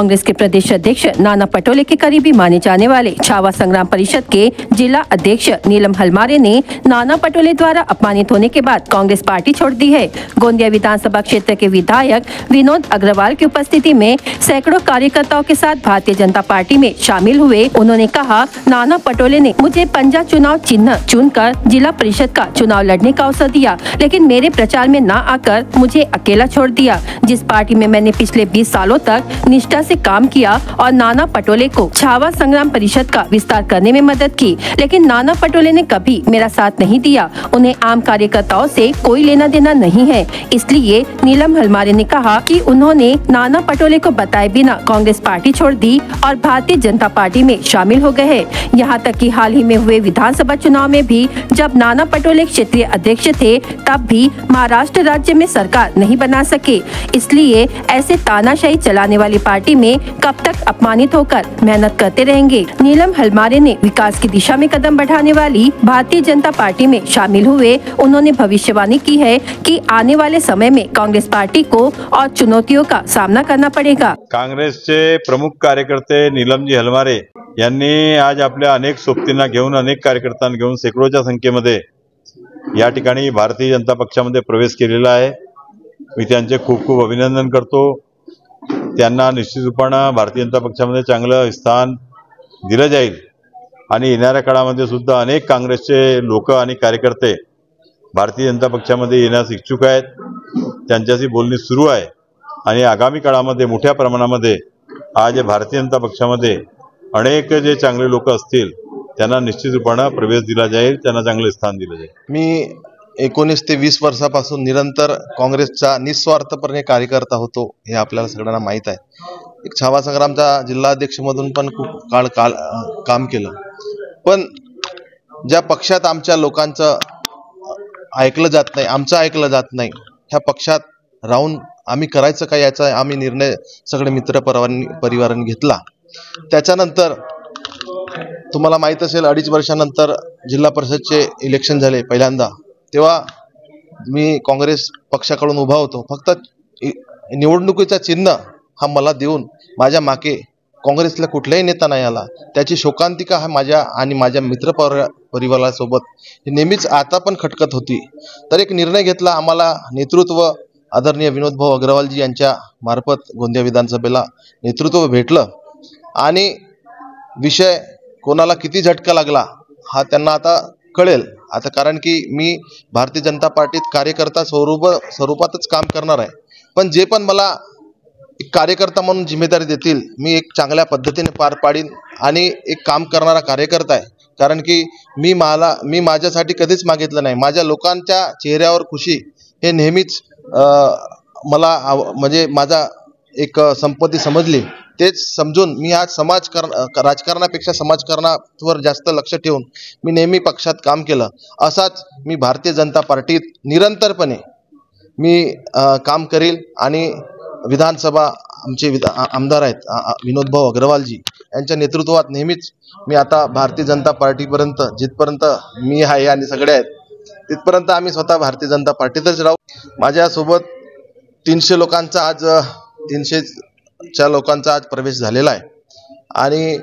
कांग्रेस के प्रदेश अध्यक्ष नाना पटोले के करीबी माने जाने वाले छावा संग्राम परिषद के जिला अध्यक्ष नीलम हलमारे ने नाना पटोले द्वारा अपमानित होने के बाद कांग्रेस पार्टी छोड़ दी है। गोंदिया विधानसभा क्षेत्र के विधायक विनोद अग्रवाल की उपस्थिति में सैकड़ों कार्यकर्ताओं के साथ भारतीय जनता पार्टी में शामिल हुए। उन्होंने कहा, नाना पटोले ने मुझे पंजा चुनाव चिन्ह चुनकर जिला परिषद का चुनाव लड़ने का अवसर दिया, लेकिन मेरे प्रचार में न आकर मुझे अकेला छोड़ दिया। जिस पार्टी में मैंने पिछले 20 सालों तक निष्ठा से काम किया और नाना पटोले को छावा संग्राम परिषद का विस्तार करने में मदद की, लेकिन नाना पटोले ने कभी मेरा साथ नहीं दिया। उन्हें आम कार्यकर्ताओं से कोई लेना देना नहीं है। इसलिए नीलम हलमारे ने कहा कि उन्होंने नाना पटोले को बताए बिना कांग्रेस पार्टी छोड़ दी और भारतीय जनता पार्टी में शामिल हो गए हैं। यहाँ तक कि हाल ही में हुए विधानसभा चुनाव में भी जब नाना पटोले क्षेत्रीय अध्यक्ष थे, तब भी महाराष्ट्र राज्य में सरकार नहीं बना सके। इसलिए ऐसे तानाशाही चलाने वाली पार्टी में कब तक अपमानित होकर मेहनत करते रहेंगे। नीलम हलमारे ने विकास की दिशा में कदम बढ़ाने वाली भारतीय जनता पार्टी में शामिल हुए। उन्होंने भविष्यवाणी की है कि आने वाले समय में कांग्रेस पार्टी को और चुनौतियों का सामना करना पड़ेगा। काँग्रेसचे प्रमुख कार्यकर्ते नीलमजी हलमारे यांनी आज आपल्या अनेक सोबतींना घेऊन, अनेक कार्यकर्त्यांना घेऊन शेकडोच्या संख्येमध्ये या ठिकाणी भारतीय जनता पक्षामध्ये प्रवेश केलेला आहे। मी त्यांचे खूप खूप अभिनंदन करतो। त्यांना निश्चित रूपाने भारतीय जनता पक्षामध्ये चांगलं स्थान दिलं जाईल आणि येणाऱ्या काळामध्ये सुद्धा अनेक काँग्रेसचे लोक आणि कार्यकर्ते भारतीय जनता पक्षामध्ये येण्यास इच्छुक आहेत। त्यांच्याशी बोलणी सुरू आहे आणि आगामी काळामध्ये मोठ्या प्रमाणामध्ये आज भारतीय जनता पक्षामध्ये अनेक जे चांगले लोक असतील त्यांना निश्चित रूपाने प्रवेश दिला जाईल, त्यांना चांगले स्थान दिले जाईल। मी 19 ते 20 वर्षापासून निरंतर काँग्रेसचा निस्वार्थपणे कार्यकर्ता होतो, हे आपल्याला सगळ्यांना माहीत आहे। एक छावा संग्रामचा जिल्हाध्यक्ष म्हणून पण खूप काळ काम केलं, पण ज्या पक्षात आमच्या लोकांचं ऐकलं जात नाही, आमचं ऐकलं जात नाही, ह्या पक्षात राहून आम्ही करायचं काय याचा आम्ही निर्णय सगळे मित्र परिवारांनी घेतला। त्याच्यानंतर तुम्हाला माहित असेल 2.5 वर्षानंतर जिल्हा परिषदचे इलेक्शन झाले पहिल्यांदा, तेव्हा मी काँग्रेस पक्षाकडून उभा होतो। फक्त निवडणुकीचा चिन्ह हा मला देऊन माझ्या मागे काँग्रेसला कुठलाही नेता नाही आला, त्याची शोकांतिका हा माझ्या आणि माझ्या मित्र परिवारासोबत नेहमीच आता पण खटकत होती। तर एक निर्णय घेतला, आम्हाला नेतृत्व आदरणीय विनोदभाऊ अग्रवालजी यांच्या मार्फत गोंदिया विधानसभेला नेतृत्व भेटलं आणि विषय कोणाला किती झटका लागला हा त्यांना आता कळेल आता, कारण की मी भारतीय जनता पार्टीत कार्यकर्ता स्वरूपातच काम करणार आहे। पण जे पण मला एक कार्यकर्ता म्हणून जिम्मेदारी देतील, मी एक चांगल्या पद्धतीने पार पाडीन आणि एक काम करणारा कार्यकर्ता आहे। कारण की मी माझ्यासाठी कधीच मागितलं नाही। माझ्या लोकांच्या चेहऱ्यावर खुशी हे नेहमीच मला म्हणजे माझा एक संपत्ती समजली। तेच समजून मी आज राजकारणापेक्षा समाजकारणावर जास्त लक्ष ठेवून मी नेहमी पक्षात काम केलं। असाच मी भारतीय जनता पार्टीत निरंतरपणे मी काम करील आणि विधानसभा आमचे आमदार आहेत विनोदभाऊ अग्रवालजी यांच्या नेतृत्वात नेहमीच मी आता भारतीय जनता पार्टीपर्यंत जिथपर्यंत मी आहे आणि सगळे आहेत तिथपर्यंत आम्ही स्वतः भारतीय जनता पार्टीतच राहू। माझ्यासोबत 300 लोकांचा आज 300च्या लोकांचा आज प्रवेश झालेला आहे आणि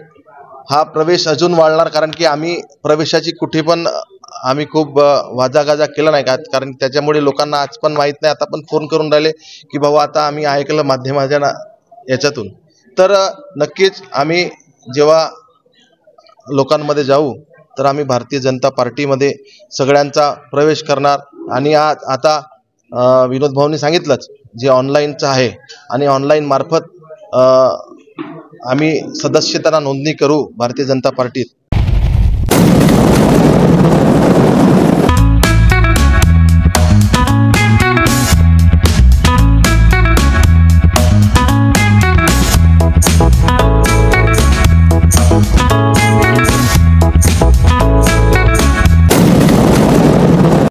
हा प्रवेश अजून वाढणार, कारण की आम्ही प्रवेशाची कुठे पण आम्ही खूप वाजागाजा केला नाही, कारण त्याच्यामुळे लोकांना आज पण माहीत नाही, आता पण फोन करून राहिले की बाबा आता आम्ही ऐकलं माध्यमाच्या याच्यातून। तर नक्कीच आम्ही जेव्हा लोकांमध्ये जाऊ तर आम्ही भारतीय जनता पार्टीमध्ये सगळ्यांचा प्रवेश करणार आणि आता विनोद भाऊंनी सांगितलंच जे ऑनलाईनचं आहे आणि ऑनलाईन मार्फत आम्ही सदस्यता नोंदणी करू भारतीय जनता पार्टीत।